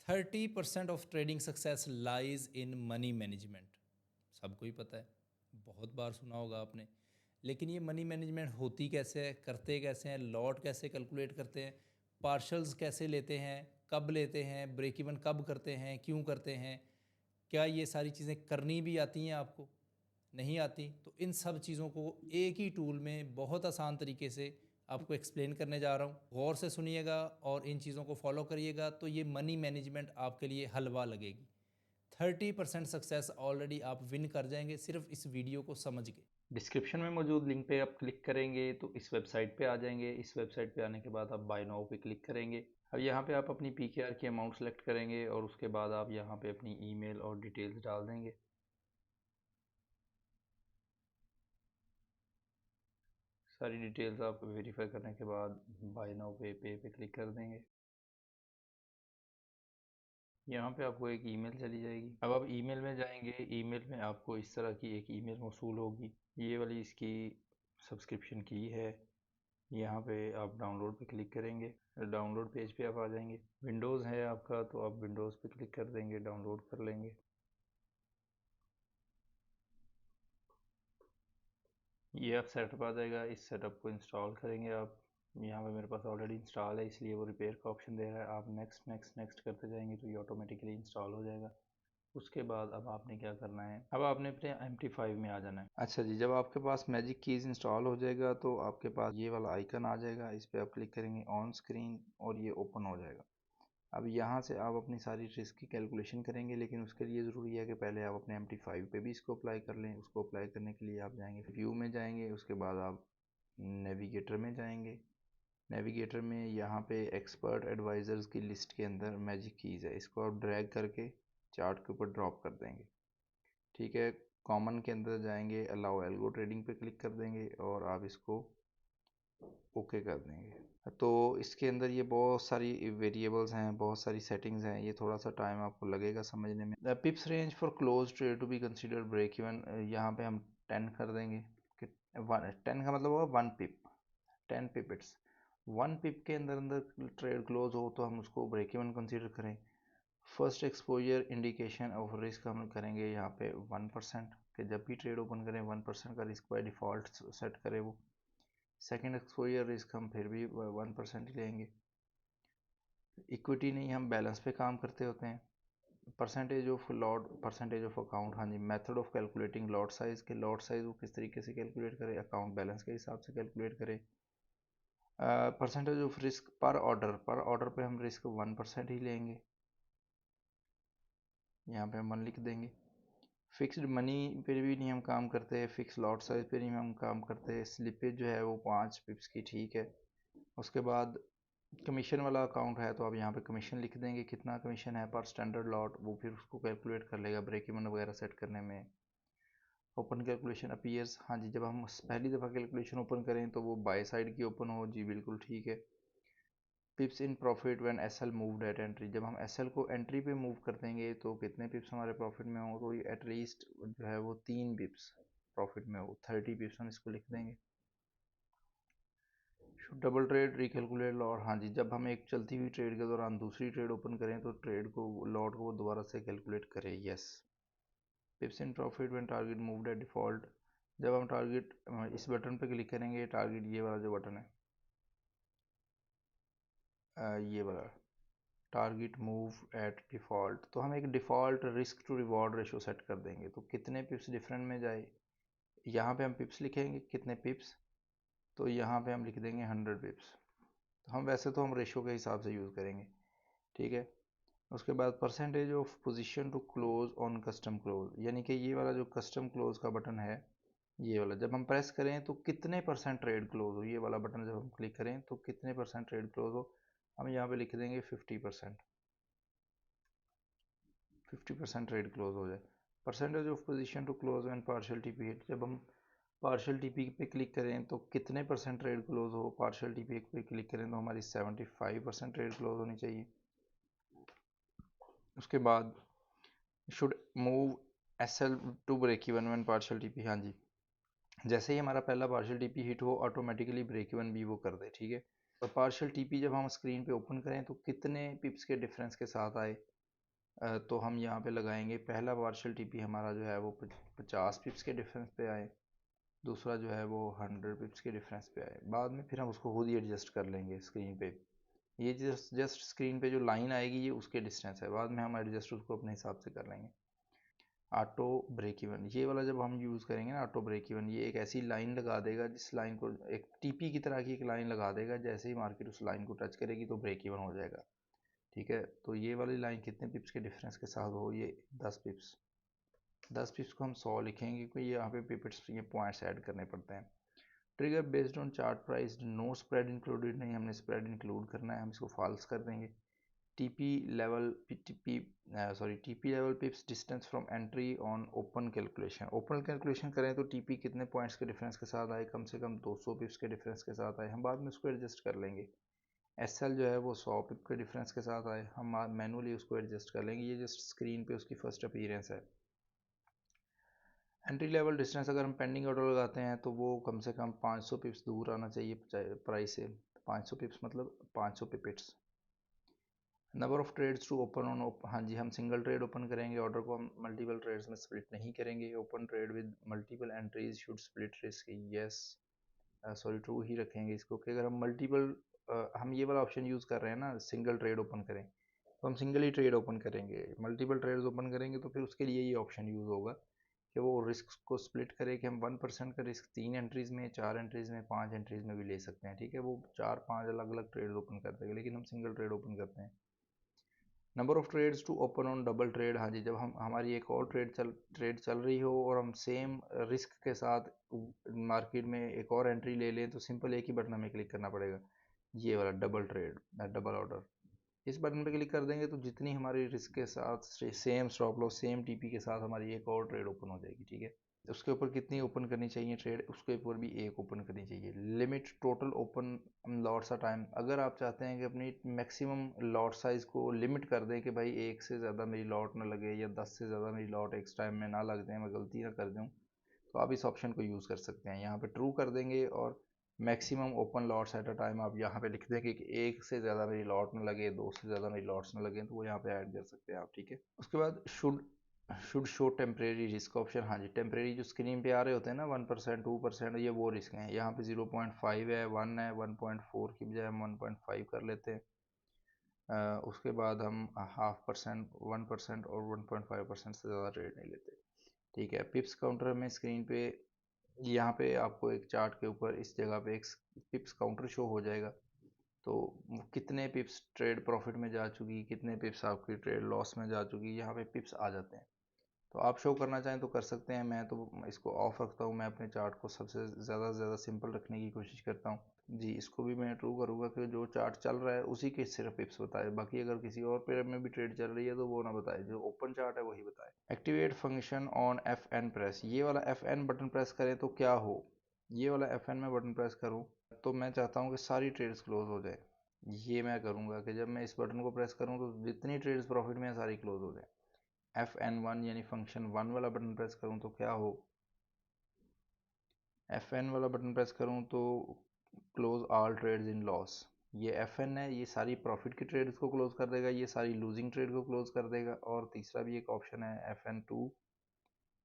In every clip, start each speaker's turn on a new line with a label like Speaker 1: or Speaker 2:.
Speaker 1: 30% of trading success lies in money management. सबको ही पता है, बहुत बार सुना होगा आपने। लेकिन ये मनी मैनेजमेंट होती कैसे है, करते कैसे हैं, लॉट कैसे कैलकुलेट करते हैं, पार्शल्स कैसे लेते हैं, कब लेते हैं, ब्रेक इवन कब करते हैं, क्यों करते हैं, क्या ये सारी चीज़ें करनी भी आती हैं आपको? नहीं आती तो इन सब चीज़ों को एक ही टूल में बहुत आसान तरीके से आपको एक्सप्लेन करने जा रहा हूँ। गौर से सुनिएगा और इन चीज़ों को फॉलो करिएगा तो ये मनी मैनेजमेंट आपके लिए हलवा लगेगी। 30% सक्सेस ऑलरेडी आप विन कर जाएंगे सिर्फ इस वीडियो को समझ के।
Speaker 2: डिस्क्रिप्शन में मौजूद लिंक पे आप क्लिक करेंगे तो इस वेबसाइट पे आ जाएंगे। इस वेबसाइट पे आने के बाद आप बाय नाउ पे क्लिक करेंगे। अब यहाँ पे आप अपनी पीकेआर की अमाउंट सेलेक्ट करेंगे और उसके बाद आप यहाँ पे अपनी ईमेल और डिटेल्स डाल देंगे। सारी डिटेल्स आप वेरीफाई करने के बाद बाय नाउ पे क्लिक कर देंगे। यहाँ पे आपको एक ईमेल चली जाएगी। अब आप ईमेल में जाएंगे, ईमेल में आपको इस तरह की एक ईमेल मौसूल होगी। ये वाली इसकी सब्सक्रिप्शन की है। यहाँ पे आप डाउनलोड पे क्लिक करेंगे, डाउनलोड पेज पे आप आ जाएंगे। विंडोज़ है आपका तो आप विंडोज़ पे क्लिक कर देंगे, डाउनलोड कर लेंगे। ये आप सेटअप आ जाएगा, इस सेटअप को इंस्टॉल करेंगे आप। यहाँ पे मेरे पास ऑलरेडी इंस्टॉल है इसलिए वो रिपेयर का ऑप्शन दे रहा है। आप नेक्स्ट नेक्स्ट नेक्स्ट करते जाएंगे तो ये ऑटोमेटिकली इंस्टॉल हो जाएगा। उसके बाद अब आपने क्या करना है, अब आपने अपने MT5 में आ जाना है। अच्छा जी, जब आपके पास मैजिक कीज़ इंस्टॉल हो जाएगा तो आपके पास ये वाला आइकन आ जाएगा। इस पर आप क्लिक करेंगे ऑन स्क्रीन और ये ओपन हो जाएगा। अब यहाँ से आप अपनी सारी रिस्क की कैलकुलेशन करेंगे, लेकिन उसके लिए ज़रूरी है कि पहले आप अपने MT5 पे भी इसको अप्लाई कर लें। उसको अप्लाई करने के लिए आप जाएंगे व्यू में जाएंगे, उसके बाद आप नेविगेटर में जाएंगे। नेविगेटर में यहाँ पे एक्सपर्ट एडवाइज़र्स की लिस्ट के अंदर मैजिक कीज़ है, इसको आप ड्रैग करके चार्ट के ऊपर ड्रॉप कर देंगे। ठीक है, कॉमन के अंदर जाएंगे, अलाउ एल्गो ट्रेडिंग पे क्लिक कर देंगे और आप इसको ओके कर देंगे। तो इसके अंदर ये बहुत सारी वेरिएबल्स हैं, बहुत सारी सेटिंग्स हैं, ये थोड़ा सा टाइम आपको लगेगा समझने में। The pips range for close trade to be consider break even, यहाँ पे हम 10 कर देंगे कि 10 का मतलब होगा 1 पिप, 10 पिप्स। 1 पिप के अंदर अंदर ट्रेड क्लोज हो तो हम उसको ब्रेक इवन कंसिडर करें। First exposure indication of risk हम करेंगे यहाँ पे 1%, कि जब भी ट्रेड ओपन करें 1% का रिस्क बाय डिफ़ॉल्ट सेट करें वो। सेकेंड एक्सपोजर रिस्क हम फिर भी 1% ही लेंगे। इक्विटी नहीं, हम बैलेंस पे काम करते होते हैं। Percentage of lot, percentage of account, हाँ जी। Method of calculating lot size, के लॉट साइज वो किस तरीके से कैलकुलेट करें, अकाउंट बैलेंस के हिसाब से कैलकुलेट करें। परसेंटेज ऑफ रिस्क पर ऑर्डर, पर ऑर्डर पे हम रिस्क 1% ही लेंगे, यहाँ पे हम 1 लिख देंगे। फिक्स्ड मनी पे भी नहीं हम काम करते, फिक्स लॉट साइज पे नहीं हम काम करते। स्लिपेज जो है वो 5 पिप्स की ठीक है। उसके बाद कमीशन वाला अकाउंट है तो आप यहाँ पे कमीशन लिख देंगे, कितना कमीशन है पर स्टैंडर्ड लॉट, वो फिर उसको कैलकुलेट कर लेगा ब्रेक इवन वगैरह सेट करने में। ओपन कैलकुलेशन अपीयर्स, हाँ जी, जब हम पहली दफ़ा कैलकुलेशन ओपन करें तो वो बाय साइड की ओपन हो, जी बिल्कुल ठीक है। Pips in profit when SL moved at entry, जब हम एसएल को एंट्री पे मूव कर देंगे तो कितने पिप्स हमारे प्रॉफिट में हो, तो ये एटलीस्ट जो है वो 3 पिप्स प्रॉफिट में हो, 30 पिप्स हम इसको लिख देंगे। डबल ट्रेड रिकैलकुलेट लॉट, हाँ जी, जब हम एक चलती हुई ट्रेड के दौरान दूसरी ट्रेड ओपन करें तो ट्रेड को, लॉट को दोबारा से कैलकुलेट करें, yes. Pips in profit when target moved at default, जब हम टारगेट, इस बटन पे क्लिक करेंगे, टारगेट ये वाला जो बटन है, ये वाला टारगेट मूव एट डिफ़ॉल्ट, तो हम एक default risk to reward ratio set कर देंगे। तो कितने पिप्स डिफरेंट में जाए, यहाँ पे हम पिप्स लिखेंगे कितने पिप्स, तो यहाँ पे हम लिख देंगे 100 पिप्स। तो हम वैसे तो हम रेशो के हिसाब से यूज़ करेंगे, ठीक है। उसके बाद percentage of position to close on custom close, यानी कि ये वाला जो कस्टम क्लोज का बटन है, ये वाला जब हम प्रेस करें तो कितने परसेंट ट्रेड क्लोज हो, ये वाला बटन जब हम क्लिक करें तो कितने परसेंट ट्रेड क्लोज हो, हम यहाँ पे लिख देंगे 50%, 50% ट्रेड क्लोज हो जाए। Percentage of position to close when partial TP hit, जब हम पार्शियल टीपी पे क्लिक करें तो कितने परसेंट ट्रेड क्लोज हो, पार्शियल टीपी पे क्लिक करें तो हमारी 75% ट्रेड क्लोज होनी चाहिए। उसके बाद should move SL to break even when partial TP, हाँ जी, जैसे ही हमारा पहला पार्शियल टीपी हिट हो ऑटोमेटिकली ब्रेक इवन भी वो कर दे, ठीक है। और पार्शियल टीपी जब हम स्क्रीन पे ओपन करें तो कितने पिप्स के डिफरेंस के साथ आए, तो हम यहाँ पे लगाएंगे पहला पार्शियल टीपी हमारा जो है वो 50 पिप्स के डिफरेंस पे आए, दूसरा जो है वो 100 पिप्स के डिफरेंस पे आए। बाद में फिर हम उसको खुद ही एडजस्ट कर लेंगे स्क्रीन पे। ये जस्ट स्क्रीन पे जो लाइन आएगी ये उसके डिस्टेंस है, बाद में हम एडजस्ट उसको अपने हिसाब से कर लेंगे। ऑटो ब्रेक इवन, ये वाला जब हम यूज़ करेंगे ना ऑटो ब्रेक इवन, ये एक ऐसी लाइन लगा देगा जिस लाइन को एक टीपी की तरह की एक लाइन लगा देगा, जैसे ही मार्केट उस लाइन को टच करेगी तो ब्रेक इवन हो जाएगा। ठीक है, तो ये वाली लाइन कितने पिप्स के डिफरेंस के साथ हो, ये 10 पिप्स। 10 पिप्स को हम 100 लिखेंगे क्योंकि यहाँ पे पिप्स ये पॉइंट्स ऐड करने पड़ते हैं। Trigger based on chart price, know spread included, नहीं हमने स्प्रेड इंक्लूड करना है, हम इसको फॉल्स कर देंगे। TP level TP level पिप्स distance from entry on open calculation, open calculation करें तो टीपी कितने पॉइंट्स के डिफरेंस के साथ आए, कम से कम 200 पिप्स के डिफरेंस के साथ आए, हम बाद में उसको एडजस्ट कर लेंगे। एसएल जो है वो 100 पिप के डिफरेंस के साथ आए, हम मैनुअली उसको एडजस्ट कर लेंगे, ये जस्ट स्क्रीन पे उसकी फर्स्ट अपीयरेंस है। एंट्री लेवल डिस्टेंस अगर हम पेंडिंग ऑर्डर लगाते हैं तो वो कम से कम 500 पिप्स दूर आना चाहिए प्राइस से, 500 पिप्स मतलब 500 पिपिट्स। Number of trades to open on, हाँ जी हम सिंगल ट्रेड ओपन करेंगे, ऑर्डर को हम मल्टीपल ट्रेड्स में स्प्लिट नहीं करेंगे। Open trade with multiple entries should split risk, yes true ही रखेंगे इसको कि अगर हम मल्टीपल हम ये वाला ऑप्शन यूज़ कर रहे हैं ना सिंगल ट्रेड ओपन करें, तो हम सिंगल ही ट्रेड ओपन करेंगे। मल्टीपल ट्रेड्स ओपन करेंगे तो फिर उसके लिए ये ऑप्शन यूज़ होगा कि वो रिस्क को स्प्लिट करे कि हम 1% का रिस्क 3 एंट्रीज़ में, 4 एंट्रीज़ में, 5 एंट्रीज़ में भी ले सकते हैं। ठीक है, वो 4-5 अलग अलग ट्रेड ओपन कर देंगे, लेकिन हम सिंगल ट्रेड ओपन करते हैं। Number of trades to open on double trade, हाँ जी जब हम हमारी एक और ट्रेड चल रही हो और हम सेम रिस्क के साथ मार्केट में एक और एंट्री ले लें तो सिंपल एक ही बटन हमें क्लिक करना पड़ेगा, ये वाला डबल ट्रेड डबल ऑर्डर। इस बटन पे क्लिक कर देंगे तो जितनी हमारी रिस्क के साथ same stop loss same TP के साथ हमारी एक और ट्रेड ओपन हो जाएगी। ठीक है, उसके ऊपर कितनी ओपन करनी चाहिए ट्रेड, उसके ऊपर भी एक ओपन करनी चाहिए। Limit total open lots time, अगर आप चाहते हैं कि अपनी मैक्सिमम लॉट साइज़ को लिमिट कर दें कि भाई एक से ज़्यादा मेरी लॉट ना लगे या 10 से ज़्यादा मेरी लॉट एक टाइम में ना लग जाए, मैं गलती ना कर दूँ, तो आप इस ऑप्शन को यूज़ कर सकते हैं। यहाँ पे ट्रू कर देंगे और maximum open lots at a time आप यहाँ पे लिख देंगे कि एक से ज़्यादा मेरी लॉट ना लगे, दो से ज़्यादा मेरी लॉट्स ना लगे, तो वो यहाँ पे ऐड कर सकते हैं आप। ठीक है, उसके बाद should show temporary risk option, हाँ जी टेम्परेरी जो स्क्रीन पे आ रहे होते हैं ना 1% 2%, ये वो रिस्क हैं। यहाँ पे 0.5 है, 1 है, 1.4 की बजाय हम 1.5 कर लेते हैं। उसके बाद हम 0.5%, 1% और 1.5% से ज़्यादा ट्रेड नहीं लेते। ठीक है, पिप्स काउंटर में स्क्रीन पे यहाँ पे आपको एक चार्ट के ऊपर इस जगह पे एक पिप्स काउंटर शो हो जाएगा, तो कितने पिप्स ट्रेड प्रॉफिट में जा चुकी, कितने पिप्स आपकी ट्रेड लॉस में जा चुकी, यहाँ पे पिप्स आ जाते हैं। तो आप शो करना चाहें तो कर सकते हैं, मैं तो इसको ऑफ रखता हूँ, मैं अपने चार्ट को सबसे ज़्यादा से ज़्यादा सिंपल रखने की कोशिश करता हूँ। जी इसको भी मैं ट्रू करूँगा कि जो चार्ट चल रहा है उसी के सिर्फ पिप्स बताए, बाकी अगर किसी और पेयर में भी ट्रेड चल रही है तो वो ना बताए, जो ओपन चार्ट है वही बताए। Activate function on FN press, ये वाला FN बटन प्रेस करें तो क्या हो, ये वाला FN में बटन प्रेस करूँ तो मैं चाहता हूँ कि सारी ट्रेड्स क्लोज हो जाए। ये मैं करूँगा कि जब मैं इस बटन को प्रेस करूँ तो जितनी ट्रेड्स प्रॉफिट में है सारी क्लोज हो जाए। FN1 यानी फंक्शन 1 वाला बटन प्रेस करूँ तो क्या हो, FN वाला बटन प्रेस करूँ तो क्लोज ऑल ट्रेड्स इन लॉस, ये FN है, ये सारी प्रॉफिट की ट्रेड्स को क्लोज कर देगा, ये सारी लूजिंग ट्रेड को क्लोज कर देगा। और तीसरा भी एक ऑप्शन है FN2,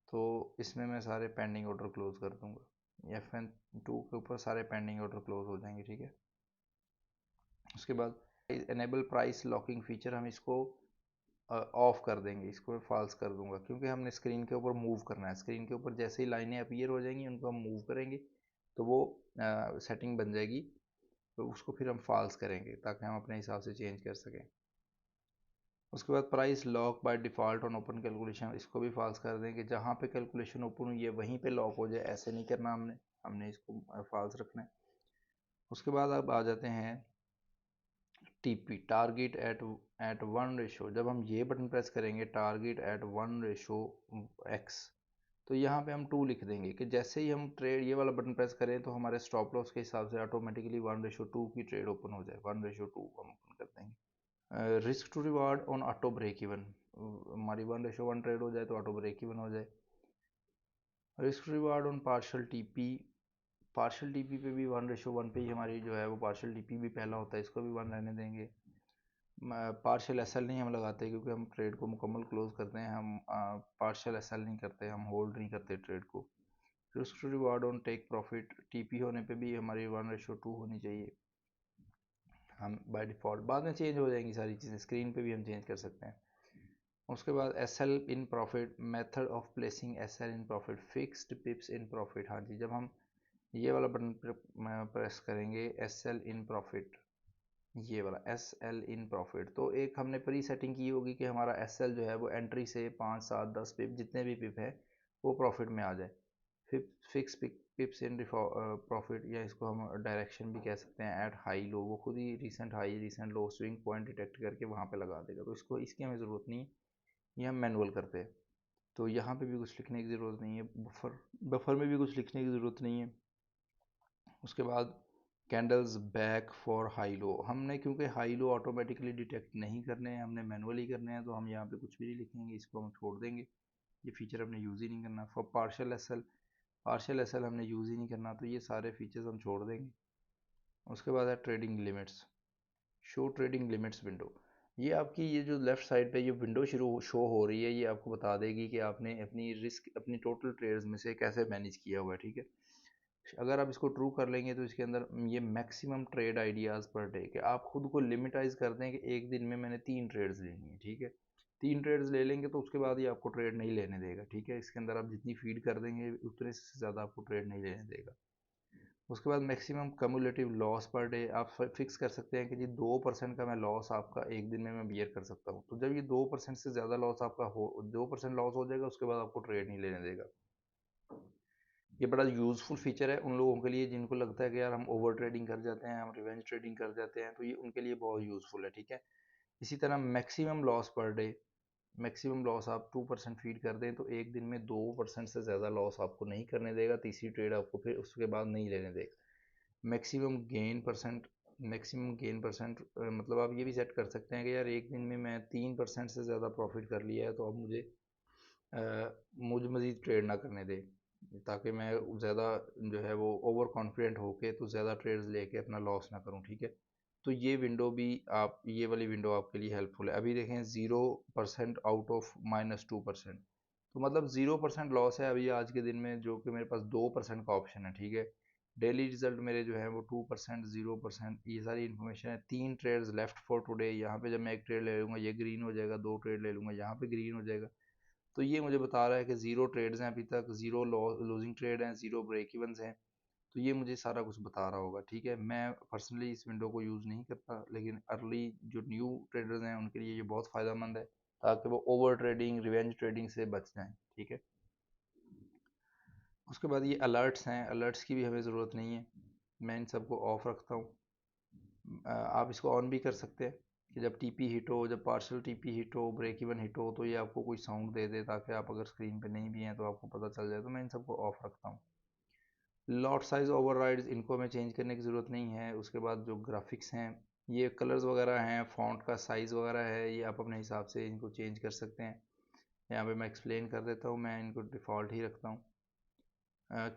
Speaker 2: तो इसमें मैं सारे पेंडिंग ऑर्डर क्लोज कर दूंगा, FN2 के ऊपर सारे पेंडिंग ऑर्डर क्लोज हो जाएंगे। ठीक है, उसके बाद एनेबल प्राइस लॉकिंग फीचर, हम इसको ऑफ कर देंगे, इसको मैं फॉल्स कर दूंगा क्योंकि हमने स्क्रीन के ऊपर मूव करना है, स्क्रीन के ऊपर जैसे ही लाइनें अपीयर हो जाएंगी उनको हम मूव करेंगे तो वो सेटिंग बन जाएगी, तो उसको फिर हम फॉल्स करेंगे ताकि हम अपने हिसाब से चेंज कर सकें। उसके बाद price lock by default on open calculation, इसको भी फॉल्स कर देंगे, जहाँ पे कैलकुलेशन ओपन हुई है वहीं पे लॉक हो जाए, ऐसे नहीं करना हमने हमने इसको फॉल्स रखना है। उसके बाद अब आ जाते हैं टीपी, टारगेट एट 1 रेशो, जब हम ये बटन प्रेस करेंगे टारगेट एट 1:x, तो यहाँ पे हम 2 लिख देंगे कि जैसे ही हम ट्रेड ये वाला बटन प्रेस करें तो हमारे स्टॉप लॉस के हिसाब से ऑटोमेटिकली 1:2 की ट्रेड ओपन हो जाए, 1:2 हम ओपन कर देंगे। Risk to reward on auto break even, हमारी 1:1 ट्रेड हो जाए तो ऑटो ब्रेक इवन हो जाए। Risk to reward on partial TP, partial TP पे भी 1:1 पे ही हमारी जो है वो पार्शियल टीपी भी पहला होता है, इसको भी 1 रहने देंगे। पार्शियल एसएल नहीं हम लगाते, क्योंकि हम ट्रेड को मुकम्मल क्लोज करते हैं, हम पार्शियल एसएल नहीं करते, हम होल्ड नहीं करते ट्रेड को। Risk to reward on take profit, TP होने पे भी हमारी 1:2 होनी चाहिए। हम बाय डिफ़ॉल्ट, बाद में चेंज हो जाएंगी सारी चीज़ें, स्क्रीन पे भी हम चेंज कर सकते हैं। उसके बाद S L in profit, method of placing S L in profit, fixed पिप्स in profit. हाँ जी, जब हम ये वाला बटन प्रेस करेंगे एस एल इन प्रॉफिट, ये वाला एस एल इन प्रॉफिट, तो एक हमने प्री सेटिंग की होगी कि हमारा एस एल जो है वो एंट्री से 5, 7, 10 पिप, जितने भी पिप है वो प्रॉफिट में आ जाए। फिक्स पिप्स इन प्रॉफिट, या इसको हम डायरेक्शन भी कह सकते हैं, एट हाई लो, वो खुद ही रिसेंट हाई रिसेंट लो स्विंग पॉइंट डिटेक्ट करके वहाँ पे लगा देगा। तो इसको, इसकी हमें ज़रूरत नहीं है, ये हम मैनुअल करते हैं। तो यहाँ पे भी कुछ लिखने की ज़रूरत नहीं है, बफर में भी कुछ लिखने की ज़रूरत नहीं है। उसके बाद candles back for high low, हमने क्योंकि हाई लो ऑटोमेटिकली डिटेक्ट नहीं करने हैं, हमने मैनुअली करने हैं, तो हम यहाँ पे कुछ भी नहीं लिखेंगे, इसको हम छोड़ देंगे, ये फीचर हमने यूज़ ही नहीं करना। फॉर पार्शियल एस एल हमने यूज़ ही नहीं करना, तो ये सारे फीचर्स हम छोड़ देंगे। उसके बाद है trading limits, show trading limits window. ये आपकी ये जो लेफ्ट साइड पे ये विंडो शुरू शो हो रही है, ये आपको बता देगी कि आपने अपनी रिस्क अपनी टोटल ट्रेड्स में से कैसे मैनेज किया हुआ है, ठीक है। अगर आप इसको ट्रू कर लेंगे तो इसके अंदर ये maximum trade ideas per day, कि आप खुद को लिमिटाइज कर दें कि एक दिन में मैंने 3 ट्रेड्स लेनी है, ठीक है। 3 ट्रेड्स ले लेंगे तो उसके बाद ये आपको ट्रेड नहीं लेने देगा, ठीक है। इसके अंदर आप जितनी फीड कर देंगे उतने से ज़्यादा आपको ट्रेड नहीं लेने देगा। उसके बाद maximum cumulative loss per day, आप फिक्स कर सकते हैं कि जी 2% का मैं लॉस आपका एक दिन में मैं बियर कर सकता हूँ। तो जब ये 2% से ज़्यादा लॉस आपका हो, 2% लॉस हो जाएगा, उसके बाद आपको ट्रेड नहीं लेने देगा। ये बड़ा यूज़फुल फीचर है उन लोगों के लिए जिनको लगता है कि यार हम ओवर ट्रेडिंग कर जाते हैं, हम रिवेंज ट्रेडिंग कर जाते हैं, तो ये उनके लिए बहुत यूज़फुल है, ठीक है। इसी तरह maximum loss per day, maximum loss आप 2% फीड कर दें तो एक दिन में 2% से ज़्यादा लॉस आपको नहीं करने देगा, तीसरी ट्रेड आपको फिर उसके बाद नहीं लेने देगा। मैक्सिमम गेन परसेंट, मतलब आप ये भी सेट कर सकते हैं कि यार एक दिन में मैं 3% से ज़्यादा प्रॉफिट कर लिया है, तो अब मुझे मज़ीद ट्रेड ना करने दे, ताकि मैं ज़्यादा जो है वो ओवर कॉन्फिडेंट होके तो ज़्यादा ट्रेड्स लेके अपना लॉस ना करूं, ठीक है। तो ये विंडो भी, आप ये वाली विंडो आपके लिए हेल्पफुल है। अभी देखें 0% आउट ऑफ -2%, तो मतलब 0% लॉस है अभी आज के दिन में, जो कि मेरे पास 2% का ऑप्शन है, ठीक है। डेली रिजल्ट मेरे जो है वो 2%, 0%, ये सारी इन्फॉर्मेशन है। 3 ट्रेड्स लेफ्ट फॉर टुडे, यहाँ पे जब मैं एक ट्रेड ले लूँगा ये ग्रीन हो जाएगा, 2 ट्रेड ले लूँगा यहाँ पे ग्रीन हो जाएगा। तो ये मुझे बता रहा है कि 0 ट्रेड्स हैं अभी तक, 0 लूजिंग ट्रेड हैं, 0 ब्रेक इवन्स हैं। तो ये मुझे सारा कुछ बता रहा होगा, ठीक है। मैं पर्सनली इस विंडो को यूज़ नहीं करता, लेकिन अर्ली जो न्यू ट्रेडर्स हैं उनके लिए ये बहुत फ़ायदेमंद है, ताकि वो ओवर ट्रेडिंग, रिवेंज ट्रेडिंग से बच जाएं, ठीक है। उसके बाद ये अलर्ट्स हैं, अलर्ट्स की भी हमें ज़रूरत नहीं है, मैं इन सबको ऑफ रखता हूँ। आप इसको ऑन भी कर सकते हैं कि जब टीपी हिट हो, जब पार्शियल टीपी हिट हो, ब्रेक इवन हिट हो, तो ये आपको कोई साउंड दे दे, ताकि आप अगर स्क्रीन पे नहीं भी हैं तो आपको पता चल जाए। तो मैं इन सबको ऑफ रखता हूँ। लॉट साइज ओवरराइड्स, इनको हमें चेंज करने की ज़रूरत नहीं है। उसके बाद जो ग्राफिक्स हैं, ये कलर्स वगैरह हैं, फॉन्ट का साइज़ वगैरह है, ये आप अपने हिसाब से इनको चेंज कर सकते हैं। यहाँ पे मैं एक्सप्लेन कर देता हूँ, मैं इनको डिफ़ॉल्ट ही रखता हूँ।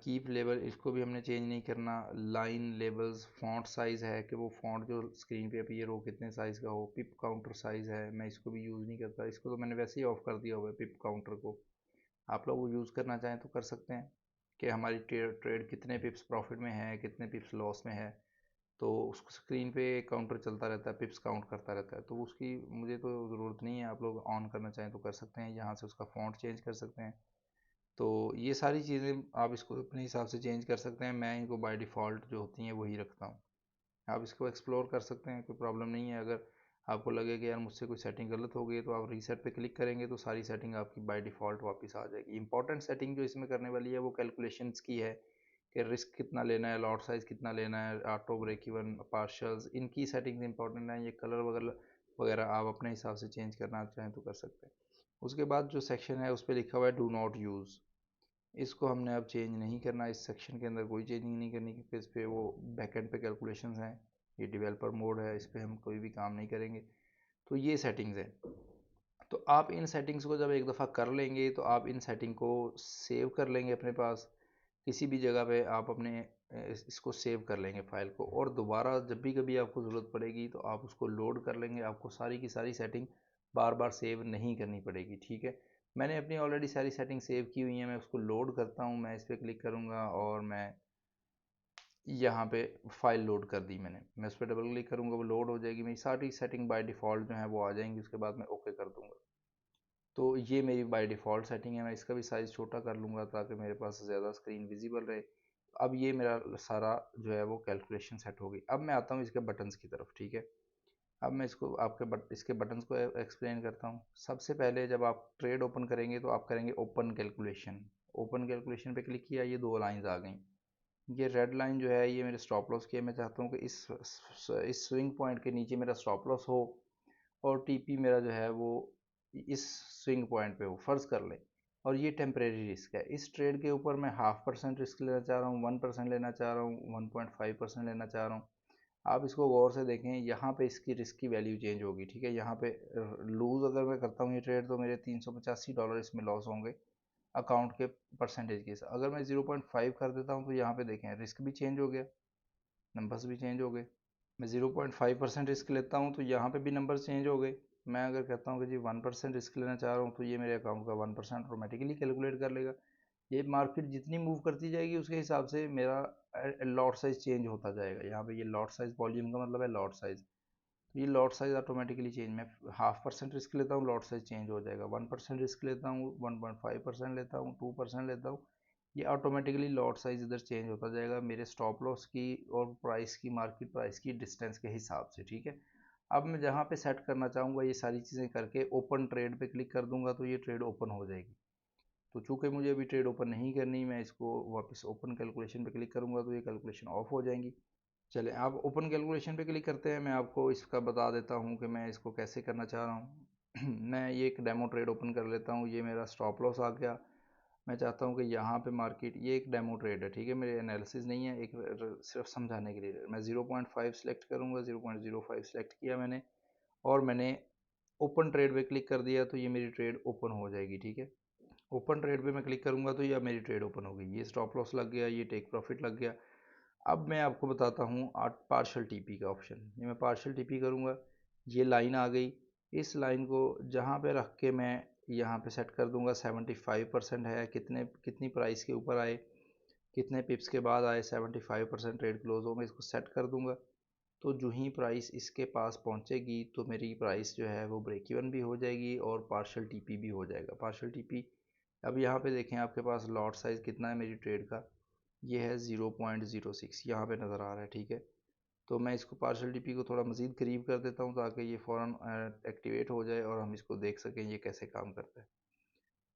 Speaker 2: कीप लेबल, इसको भी हमने चेंज नहीं करना। लाइन लेबल्स, फॉन्ट साइज़ है कि वो फॉन्ट जो स्क्रीन पे अपीयर हो कितने साइज़ का हो। पिप काउंटर साइज़ है, मैं इसको भी यूज़ नहीं करता, इसको तो मैंने वैसे ही ऑफ कर दिया हुआ है पिप काउंटर को। आप लोग वो यूज़ करना चाहें तो कर सकते हैं कि हमारी ट्रेड कितने पिप्स प्रॉफिट में है, कितने पिप्स लॉस में है, तो उसको स्क्रीन पे काउंटर चलता रहता है, पिप्स काउंट करता रहता है। तो उसकी मुझे तो ज़रूरत नहीं है, आप लोग ऑन करना चाहें तो कर सकते हैं, यहाँ से उसका फॉन्ट चेंज कर सकते हैं। तो ये सारी चीज़ें आप इसको अपने हिसाब से चेंज कर सकते हैं, मैं इनको बाय डिफ़ॉल्ट जो होती हैं वही रखता हूँ। आप इसको एक्सप्लोर कर सकते हैं, कोई प्रॉब्लम नहीं है। अगर आपको लगे कि यार मुझसे कोई सेटिंग गलत हो गई है, तो आप रीसेट पे क्लिक करेंगे तो सारी सेटिंग आपकी बाय डिफ़ॉल्ट वापस आ जाएगी। इंपॉर्टेंट सेटिंग जो इसमें करने वाली है वो कैलकुलेशंस की है, कि रिस्क कितना लेना है, लॉट साइज़ कितना लेना है, ऑटो ब्रेक इवन, पार्शल्स, इनकी सेटिंग्स इंपॉर्टेंट हैं। ये कलर वगैरह वगैरह आप अपने हिसाब से चेंज करना चाहें तो कर सकते हैं। उसके बाद जो सेक्शन है उस पर लिखा हुआ है डू नॉट यूज़, इसको हमने अब चेंज नहीं करना। इस सेक्शन के अंदर कोई चेंजिंग नहीं करनी, क्योंकि इस पर वो बैकएंड पे कैलकुलेशंस हैं, ये डेवलपर मोड है, इस पर हम कोई भी काम नहीं करेंगे। तो ये सेटिंग्स हैं। तो आप इन सेटिंग्स को जब एक दफ़ा कर लेंगे तो आप इन सेटिंग को सेव कर लेंगे अपने पास, किसी भी जगह पे आप अपने इसको सेव कर लेंगे फाइल को, और दोबारा जब भी कभी आपको ज़रूरत पड़ेगी तो आप उसको लोड कर लेंगे, आपको सारी की सारी सेटिंग बार बार सेव नहीं करनी पड़ेगी। ठीक है, मैंने अपनी ऑलरेडी सारी सेटिंग सेव की हुई है, मैं उसको लोड करता हूँ। मैं इस पर क्लिक करूँगा और मैं यहाँ पे फाइल लोड कर दी मैंने, मैं उस पर डबल क्लिक करूँगा, वो लोड हो जाएगी, मेरी सारी सेटिंग बाय डिफ़ॉल्ट जो है वो आ जाएंगी। उसके बाद मैं ओके कर दूँगा। तो ये मेरी बाय डिफ़ॉल्ट सेटिंग है। मैं इसका भी साइज़ छोटा कर लूँगा ताकि मेरे पास ज़्यादा स्क्रीन विजिबल रहे। अब ये मेरा सारा जो है वो कैलकुलेशन सेट हो गई। अब मैं आता हूँ इसके बटन्स की तरफ। ठीक है, अब मैं इसको इसके बटन्स को एक्सप्लेन करता हूँ। सबसे पहले जब आप ट्रेड ओपन करेंगे तो आप करेंगे ओपन कैलकुलेशन। ओपन कैलकुलेशन पे क्लिक किया, ये दो लाइंस आ गई। ये रेड लाइन जो है ये मेरे स्टॉप लॉस की है। मैं चाहता हूँ कि इस स्विंग पॉइंट के नीचे मेरा स्टॉप लॉस हो और टीपी मेरा जो है वो इस स्विंग पॉइंट पे हो, फ़र्ज़ कर लें। और ये टेम्परेरी रिस्क है। इस ट्रेड के ऊपर मैं 0.5% रिस्क लेना चाह रहा हूँ, 1% लेना चाह रहा हूँ, 1.5% लेना चाह रहा हूँ। आप इसको गौर से देखें, यहाँ पे इसकी रिस्क की वैल्यू चेंज होगी। ठीक है, यहाँ पे लूज़ अगर मैं करता हूँ ये ट्रेड तो मेरे $385 इसमें लॉस होंगे अकाउंट के परसेंटेज के साथ। अगर मैं 0.5 कर देता हूँ तो यहाँ पे देखें रिस्क भी चेंज हो गया, नंबर्स भी चेंज हो गए। मैं 0.5% रिस्क लेता हूँ तो यहाँ पे भी नंबर चेंज हो गए। मैं अगर कहता हूँ कि जी 1% रिस्क लेना चाह रहा हूँ तो ये मेरे अकाउंट का 1% ऑटोमेटिकली कैलकुलेट कर लेगा। ये मार्केट जितनी मूव करती जाएगी उसके हिसाब से मेरा लॉट साइज चेंज होता जाएगा। यहाँ पे ये लॉट साइज वॉल्यूम का मतलब है लॉट साइज, तो ये लॉट साइज ऑटोमेटिकली चेंज। मैं 0.5% रिस्क लेता हूँ, लॉट साइज चेंज हो जाएगा। 1% रिस्क लेता हूँ, 1.5% लेता हूँ, 2% लेता हूँ, ये ऑटोमेटिकली लॉट साइज इधर चेंज होता जाएगा मेरे स्टॉप लॉस की और प्राइस की, मार्केट प्राइस की डिस्टेंस के हिसाब से। ठीक है, अब मैं जहाँ पे सेट करना चाहूँगा ये सारी चीज़ें करके ओपन ट्रेड पे क्लिक कर दूंगा तो ये ट्रेड ओपन हो जाएगी। तो चूंकि मुझे अभी ट्रेड ओपन नहीं करनी, मैं इसको वापस ओपन कैलकुलेशन पे क्लिक करूँगा तो ये कैलकुलेशन ऑफ हो जाएंगी। चले आप ओपन कैलकुलेशन पे क्लिक करते हैं। मैं आपको इसका बता देता हूँ कि मैं इसको कैसे करना चाह रहा हूँ। मैं ये एक डेमो ट्रेड ओपन कर लेता हूँ। ये मेरा स्टॉप लॉस आ गया। मैं चाहता हूँ कि यहाँ पे मार्केट, ये एक डेमो ट्रेड है, ठीक है, मेरे एनालिसिस नहीं है, एक सिर्फ समझाने के लिए। मैं 0.5 सेलेक्ट करूँगा, 0.05 सेलेक्ट किया मैंने और मैंने ओपन ट्रेड पे क्लिक कर दिया तो ये मेरी ट्रेड ओपन हो जाएगी। ठीक है, ओपन ट्रेड पे मैं क्लिक करूँगा तो ये अब मेरी ट्रेड ओपन हो गई। ये स्टॉप लॉस लग गया, ये टेक प्रॉफिट लग गया। अब मैं आपको बताता हूँ पार्शियल टीपी का ऑप्शन। ये मैं पार्शियल टीपी करूँगा, ये लाइन आ गई। इस लाइन को जहाँ पे रख के मैं यहाँ पे सेट कर दूँगा 75% है, कितनी प्राइस के ऊपर आए, कितने पिप्स के बाद आए, 75% ट्रेड क्लोज हो, मैं इसको सेट कर दूँगा। तो जो ही प्राइस इसके पास पहुँचेगी तो मेरी प्राइस जो है वो ब्रेक इवन भी हो जाएगी और पार्शियल टीपी भी हो जाएगा। पार्शियल टीपी, अब यहाँ पे देखें आपके पास लॉट साइज़ कितना है मेरी ट्रेड का, ये है 0.06, यहाँ पे नज़र आ रहा है। ठीक है, तो मैं इसको पार्शियल टीपी को थोड़ा मज़ीद करीब कर देता हूँ ताकि ये फ़ौरन एक्टिवेट हो जाए और हम इसको देख सकें ये कैसे काम करता है।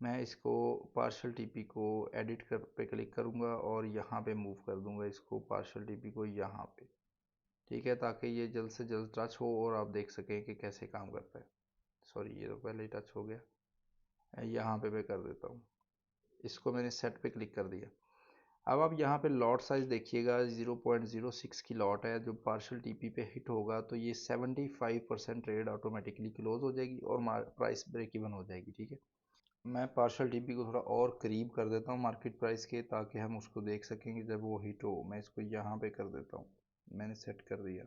Speaker 2: मैं इसको पार्शियल टीपी को एडिट कर पे क्लिक करूँगा और यहाँ पे मूव कर दूँगा इसको, पार्शियल टीपी को यहाँ पे। ठीक है, ताकि ये जल्द से जल्द टच हो और आप देख सकें कि कैसे काम करता है। सॉरी, ये तो पहले ही टच हो गया। यहाँ पे मैं कर देता हूँ, इसको मैंने सेट पे क्लिक कर दिया। अब आप यहाँ पे लॉट साइज देखिएगा, 0.06 की लॉट है। जो पार्शियल टीपी पे हिट होगा तो ये 75% ट्रेड ऑटोमेटिकली क्लोज हो जाएगी और प्राइस ब्रेक इवन हो जाएगी। ठीक है, मैं पार्शियल टीपी को थोड़ा और करीब कर देता हूँ मार्केट प्राइस के ताकि हम उसको देख सकेंगे जब वो हिट हो। मैं इसको यहाँ पे कर देता हूँ, मैंने सेट कर दिया।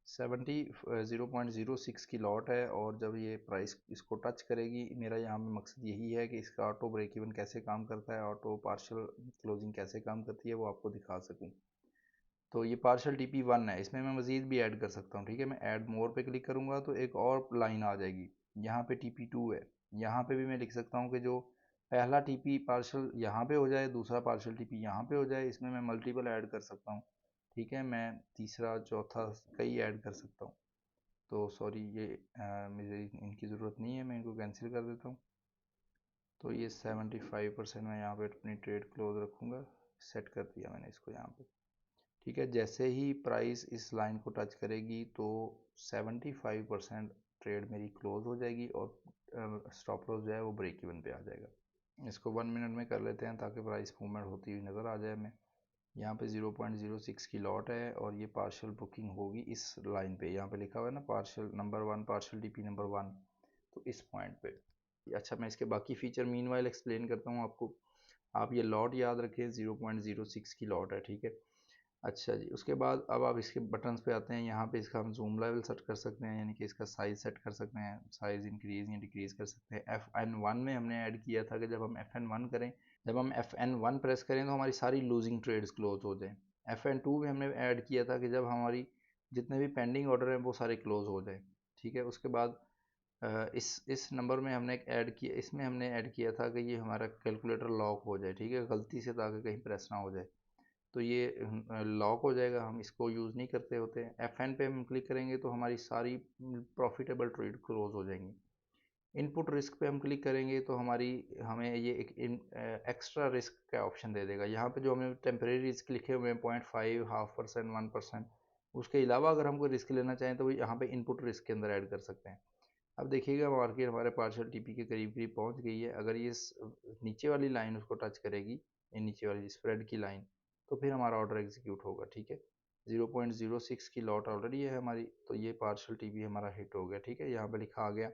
Speaker 2: 0.06 की लॉट है और जब ये प्राइस इसको टच करेगी, मेरा यहाँ पे मकसद यही है कि इसका ऑटो ब्रेक इवन कैसे काम करता है, ऑटो पार्शियल क्लोजिंग कैसे काम करती है वो आपको दिखा सकूँ। तो ये पार्शियल टीपी 1 है, इसमें मैं मज़ीद भी ऐड कर सकता हूँ। ठीक है, मैं ऐड मोर पे क्लिक करूँगा तो एक और लाइन आ जाएगी। यहाँ पे टीपी 2 है, यहाँ पे भी मैं लिख सकता हूँ कि जो पहला टीपी पार्शियल यहाँ पे हो जाए, दूसरा पार्शियल टीपी यहाँ पे हो जाए। इसमें मैं मल्टीपल ऐड कर सकता हूँ। ठीक है, मैं तीसरा चौथा कई ऐड कर सकता हूँ। तो सॉरी, ये मुझे इनकी ज़रूरत नहीं है, मैं इनको कैंसिल कर देता हूँ। तो ये 75% मैं यहाँ पे अपनी ट्रेड क्लोज रखूँगा, सेट कर दिया मैंने इसको यहाँ पे। ठीक है, जैसे ही प्राइस इस लाइन को टच करेगी तो 75% ट्रेड मेरी क्लोज हो जाएगी और स्टॉप लॉस जो है वो ब्रेक इवन पे आ जाएगा। इसको 1 मिनट में कर लेते हैं ताकि प्राइस मूवमेंट होती हुई नज़र आ जाए हमें। यहाँ पे 0.06 की लॉट है और ये पार्शियल बुकिंग होगी इस लाइन पे। यहाँ पे लिखा हुआ है ना partial number 1, partial TP number 1, तो इस पॉइंट पे। अच्छा, मैं इसके बाकी फीचर मीनवाइल एक्सप्लेन करता हूँ आपको। आप ये लॉट याद रखें, 0.06 की लॉट है। ठीक है, अच्छा जी, उसके बाद अब आप इसके बटन्स पे आते हैं। यहाँ पे इसका हम जूम लेवल सेट कर सकते हैं, यानी कि इसका साइज़ सेट कर सकते हैं, साइज़ इंक्रीज़ या डिक्रीज़ कर सकते हैं। FN1 में हमने ऐड किया था कि जब हम FN1 करें, जब हम FN1 प्रेस करें तो हमारी सारी लूजिंग ट्रेड्स क्लोज हो जाएँ। FN2 में हमने ऐड किया था कि जब हमारी जितने भी पेंडिंग ऑर्डर हैं वो सारे क्लोज हो जाएँ। ठीक है, उसके बाद इस नंबर में हमने एक ऐड किया, इसमें हमने ऐड किया था कि ये हमारा कैलकुलेटर लॉक हो जाए। ठीक है, गलती से ताकि कहीं प्रेस ना हो जाए, तो ये लॉक हो जाएगा, हम इसको यूज़ नहीं करते होते हैं। FN पे हम क्लिक करेंगे तो हमारी सारी प्रॉफिटेबल ट्रेड क्लोज हो जाएंगी। इनपुट रिस्क पे हम क्लिक करेंगे तो हमें ये एक एक्स्ट्रा रिस्क का ऑप्शन दे देगा। यहाँ पे जो हमें टेम्परेरी रिस्क लिखे हुए हैं 0.5, 0.5%, 1%, उसके अलावा अगर हम कोई रिस्क लेना चाहें तो वो यहाँ पे इनपुट रिस्क के अंदर ऐड कर सकते हैं। अब देखिएगा मार्केट हमारे पार्शियल टीपी के करीब करीब पहुँच गई है। अगर ये नीचे वाली लाइन उसको टच करेगी, ये नीचे वाली स्प्रेड की लाइन, तो फिर हमारा ऑर्डर एग्जीक्यूट होगा। ठीक है, 0.06 की लॉट ऑलरेडी है हमारी, तो ये पार्शियल टीपी हमारा हिट हो गया। ठीक है, यहाँ पे लिखा आ गया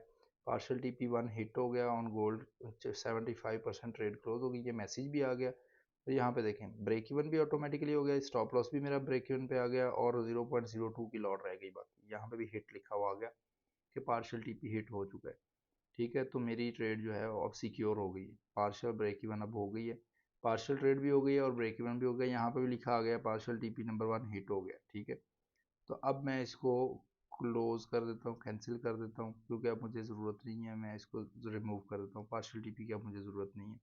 Speaker 2: पार्शियल TP1 हिट हो गया ऑन गोल्ड, 75% ट्रेड क्लोज हो गई, ये मैसेज भी आ गया। तो यहाँ पे देखें ब्रेक इवन भी ऑटोमेटिकली हो गया, स्टॉप लॉस भी मेरा ब्रेक इवन पे आ गया और 0.02 की लॉट रह गई बाकी। यहाँ पे भी हिट लिखा हुआ आ गया कि पार्शियल TP हिट हो चुका है। ठीक है, तो मेरी ट्रेड जो है अब सिक्योर हो गई है, पार्शियल ब्रेक इवन अब हो गई है, पार्शियल ट्रेड भी हो गई है और ब्रेक इवन भी हो गया। यहाँ पे भी लिखा आ गया पार्शियल TP नंबर 1 हिट हो गया। ठीक है, तो अब मैं इसको क्लोज कर देता हूँ, कैंसिल कर देता हूँ, क्योंकि अब मुझे ज़रूरत नहीं है, मैं इसको रिमूव कर देता हूँ, पार्शियल TP की अब मुझे ज़रूरत नहीं है।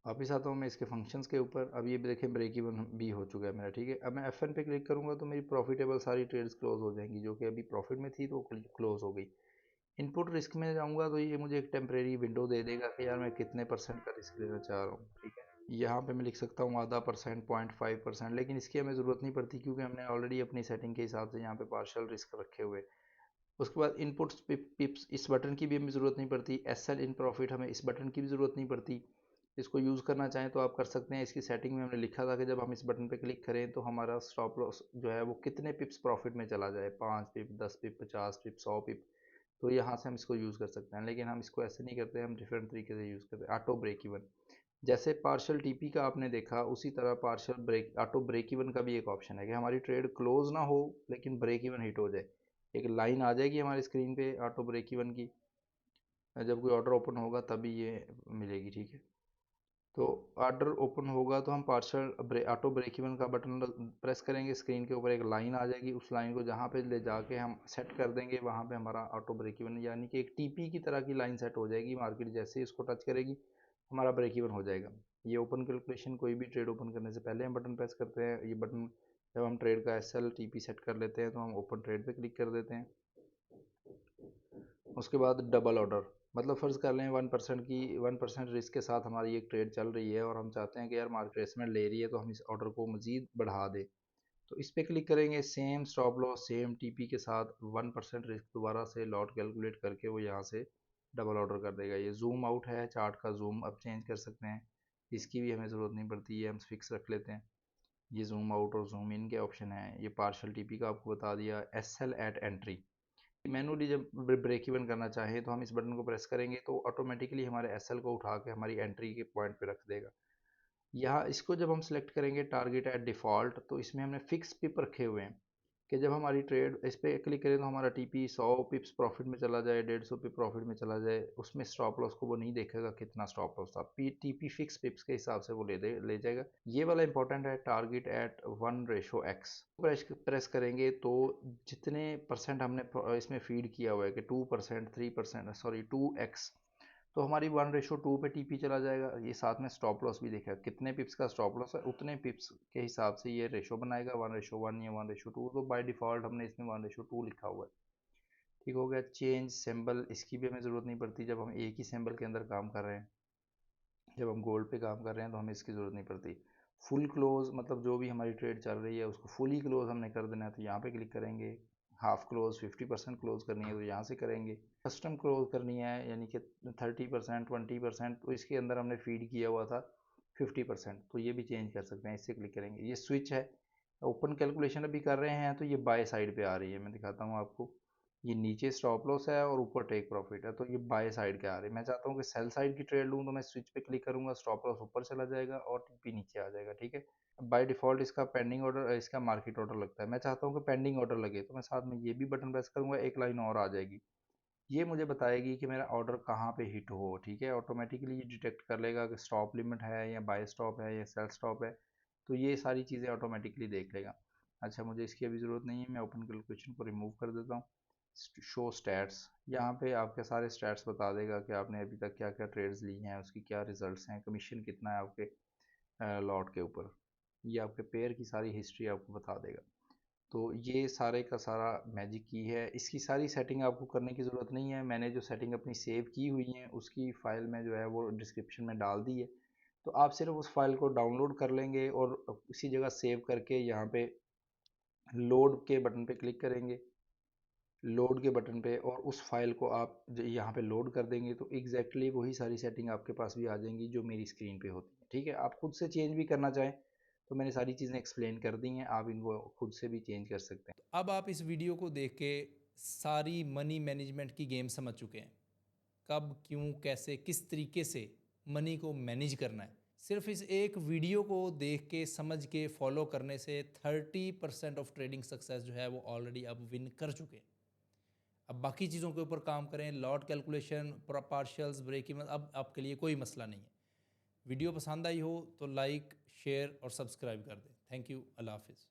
Speaker 2: वापस आता हूँ मैं इसके फंक्शंस के ऊपर। अब ये देखें ब्रेक इवन भी हो चुका है मेरा। ठीक है, अब मैं FN पे क्लिक करूँगा तो मेरी प्रॉफिटेबल सारी ट्रेड्स क्लोज हो जाएंगी, जो कि अभी प्रॉफिट में थी तो क्लोज हो गई। इनपुट रिस्क में जाऊँगा तो ये मुझे एक टेम्परेरी विंडो दे देगा कि यार मैं कितने परसेंट का रिस्क लेना चाह रहा हूँ। ठीक है, यहाँ पे मैं लिख सकता हूँ आधा परसेंट, 0.5%, लेकिन इसकी हमें ज़रूरत नहीं पड़ती क्योंकि हमने ऑलरेडी अपनी सेटिंग के हिसाब से यहाँ पे पार्शियल रिस्क रखे हुए। उसके बाद इनपुट्स पिप्स, इस बटन की भी हमें ज़रूरत नहीं पड़ती। SL इन प्रॉफिट, हमें इस बटन की भी ज़रूरत नहीं पड़ती। इसको यूज़ करना चाहें तो आप कर सकते हैं। इसकी सेटिंग में हमने लिखा था कि जब हम इस बटन पे क्लिक करें तो हमारा स्टॉप लॉस जो है वो कितने पिप्स प्रॉफिट में चला जाए, 5 पिप, 10 पिप, 50 पिप, 100 पिप, तो यहाँ से हम इसको यूज़ कर सकते हैं। लेकिन हम इसको ऐसे नहीं करते, हम डिफरेंट तरीके से यूज़ करते हैं। ऑटो ब्रेक इवन, जैसे पार्शियल TP का आपने देखा, उसी तरह partial break auto break even का भी एक ऑप्शन है कि हमारी ट्रेड क्लोज ना हो लेकिन ब्रेक इवन हिट हो जाए। एक लाइन आ जाएगी हमारी स्क्रीन पे ऑटो ब्रेक इवन की, जब कोई ऑर्डर ओपन होगा तभी ये मिलेगी। ठीक है, तो ऑर्डर ओपन होगा तो हम पार्शियल ऑटो ब्रेक इवन का बटन प्रेस करेंगे, स्क्रीन के ऊपर एक लाइन आ जाएगी, उस लाइन को जहाँ पे ले जाके हम सेट कर देंगे वहाँ पे हमारा ऑटो ब्रेक इवन यानी कि एक TP की तरह की लाइन सेट हो जाएगी। मार्केट जैसे ही इसको टच करेगी हमारा ब्रेक इवन हो जाएगा। ये ओपन कैलकुलेशन, कोई भी ट्रेड ओपन करने से पहले हम बटन प्रेस करते हैं। ये बटन जब हम ट्रेड का SL TP सेट कर लेते हैं तो हम ओपन ट्रेड पे क्लिक कर देते हैं। उसके बाद डबल ऑर्डर, मतलब फ़र्ज़ कर लें 1% रिस्क के साथ हमारी एक ट्रेड चल रही है और हम चाहते हैं कि यार मार्केट रिट्रेसमेंट ले रही है तो हम इस ऑर्डर को मज़ीद बढ़ा दें। तो इस पे क्लिक करेंगे, same stop loss same TP के साथ 1% रिस्क दोबारा से लॉट कैलकुलेट करके वो यहाँ से डबल ऑर्डर कर देगा। ये जूम आउट है, चार्ट का जूम अब चेंज कर सकते हैं, इसकी भी हमें ज़रूरत नहीं पड़ती, ये हम फिक्स रख लेते हैं। ये जूम आउट और जूम इन के ऑप्शन हैं। ये पार्शियल TP का आपको बता दिया। SL एट एंट्री, मैनुअली जब ब्रेक इवन करना चाहें तो हम इस बटन को प्रेस करेंगे तो ऑटोमेटिकली हमारे SL को उठा के हमारी एंट्री के पॉइंट पे रख देगा। यहाँ इसको जब हम सेलेक्ट करेंगे टारगेट एट डिफ़ॉल्ट, तो इसमें हमने फिक्स पिप रखे हुए हैं कि जब हमारी ट्रेड इस पर क्लिक करें तो हमारा TP 100 पिप्स प्रॉफिट में चला जाए, 150 पिप प्रॉफिट में चला जाए, उसमें स्टॉप लॉस को वो नहीं देखेगा कितना स्टॉप लॉस था। TP फिक्स पिप्स के हिसाब से वो ले जाएगा। ये वाला इंपॉर्टेंट है, टारगेट एट 1:X। प्रेस करेंगे तो जितने परसेंट हमने इसमें फीड किया हुआ है कि 2%, 3%, सॉरी 2x, तो हमारी 1:2 पे TP चला जाएगा। ये साथ में स्टॉप लॉस भी देखा, कितने पिप्स का स्टॉप लॉस है उतने पिप्स के हिसाब से ये रेशो बनाएगा, 1:1 या 1:2। तो बाय डिफ़ॉल्ट हमने इसमें 1:2 लिखा हुआ है। ठीक हो गया। चेंज सिंबल, इसकी भी हमें ज़रूरत नहीं पड़ती जब हम एक ही सिंबल के अंदर काम कर रहे हैं। जब हम गोल्ड पे काम कर रहे हैं तो हमें इसकी ज़रूरत नहीं पड़ती। फुल क्लोज, मतलब जो भी हमारी ट्रेड चल रही है उसको फुली क्लोज हमने कर देना है तो यहाँ पे क्लिक करेंगे। हाफ क्लोज 50% क्लोज करनी है तो यहाँ से करेंगे। कस्टम क्लोज करनी है यानी कि 30%, 20%, तो इसके अंदर हमने फीड किया हुआ था 50%, तो ये भी चेंज कर सकते हैं, इससे क्लिक करेंगे। ये स्विच है, ओपन कैलकुलेशन अभी कर रहे हैं तो ये बाय साइड पे आ रही है, मैं दिखाता हूँ आपको। ये नीचे स्टॉप लॉस है और ऊपर टेक प्रॉफिट है, तो ये बाय साइड के आ रहे हैं। मैं चाहता हूँ कि सेल साइड की ट्रेड लूँ, तो मैं स्विच पे क्लिक करूंगा, स्टॉप लॉस ऊपर चला जाएगा और टीपी नीचे आ जाएगा, ठीक है। बाय डिफॉल्ट इसका पेंडिंग ऑर्डर, इसका मार्केट ऑर्डर लगता है। मैं चाहता हूँ कि पेंडिंग ऑर्डर लगे, तो मैं साथ में ये भी बटन प्रेस करूंगा, एक लाइन और आ जाएगी। ये मुझे बताएगी कि मेरा ऑर्डर कहाँ पे हिट हो, ठीक है। ऑटोमेटिकली ये डिटेक्ट कर लेगा कि स्टॉप लिमिट है या बाय स्टॉप है या सेल स्टॉप है, तो ये सारी चीज़ें ऑटोमेटिकली देख लेगा। अच्छा, मुझे इसकी अभी ज़रूरत नहीं है, मैं ओपन कैलकुलेशन को रिमूव कर देता हूँ। शो स्टैट्स, यहाँ पे आपके सारे स्टैट्स बता देगा कि आपने अभी तक क्या क्या ट्रेड्स ली हैं, उसकी क्या रिजल्ट्स हैं, कमीशन कितना है आपके लॉट के ऊपर। ये आपके पेयर की सारी हिस्ट्री आपको बता देगा। तो ये सारे का सारा मैजिक की है। इसकी सारी सेटिंग आपको करने की ज़रूरत नहीं है। मैंने जो सेटिंग अपनी सेव की हुई है उसकी फ़ाइल में जो है वो डिस्क्रिप्शन में डाल दी है। तो आप सिर्फ उस फाइल को डाउनलोड कर लेंगे और उसी जगह सेव करके यहाँ पे लोड के बटन पे क्लिक करेंगे, लोड के बटन पे, और उस फाइल को आप यहाँ पे लोड कर देंगे, तो एग्जैक्टली वही सारी सेटिंग आपके पास भी आ जाएंगी जो मेरी स्क्रीन पे होती है, ठीक है। आप खुद से चेंज भी करना चाहें तो मैंने सारी चीज़ें एक्सप्लेन कर दी हैं, आप इनको खुद से भी चेंज कर सकते हैं।
Speaker 1: अब आप इस वीडियो को देख के सारी मनी मैनेजमेंट की गेम समझ चुके हैं। कब, क्यों, कैसे, किस तरीके से मनी को मैनेज करना है। सिर्फ इस एक वीडियो को देख के, समझ के, फॉलो करने से 30% ऑफ ट्रेडिंग सक्सेस जो है वो ऑलरेडी अब विन कर चुके हैं। अब बाकी चीज़ों के ऊपर काम करें, लॉट कैलकुलेशन, पार्शियल्स, ब्रेक इवन, अब आपके लिए कोई मसला नहीं है। वीडियो पसंद आई हो तो लाइक, शेयर और सब्सक्राइब कर दें। Thank you. अल्लाह हाफिज़।